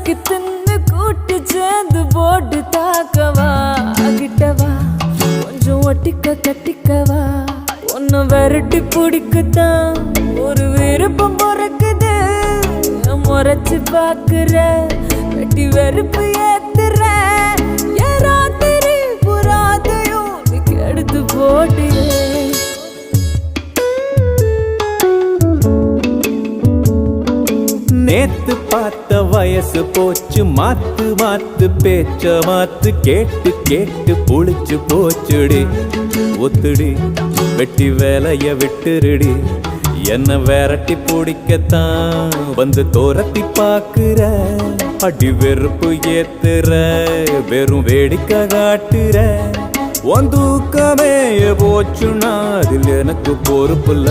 நசுக்கி தின்னு கூட்டு சேர்ந்து போட்டு தாக்கவா கிட்டவா கொஞ்சம் ஒட்டிக்க கட்டிக்கவா ஒன்னு விரட்டி பிடிக்குதான் ஒரு விருப்பம் பிறக்குது முறைச்சு பாக்குற வெட்டி வெறுப்பு ஏத்துற ராத்திரி புறாதையும் நீ கெடுத்து போட்டியே நேத்து பார்த்த வயசு போச்சு மாத்து மாத்து பேச்ச மாத்து கேட்டு கேட்டு புளிச்சு போச்சுடி ஒத்துடி வெட்டி வேலைய விட்டுருடி என்ன விரட்டி பிடிக்கத்தான் வந்து தோரத்தி பாக்குற அடி வெறுப்பு ஏத்துற வெறும் வேடிக்கை காட்டுற உன் தூக்கமே போச்சுன்னா அதில் எனக்கு பொறுப்புல்ல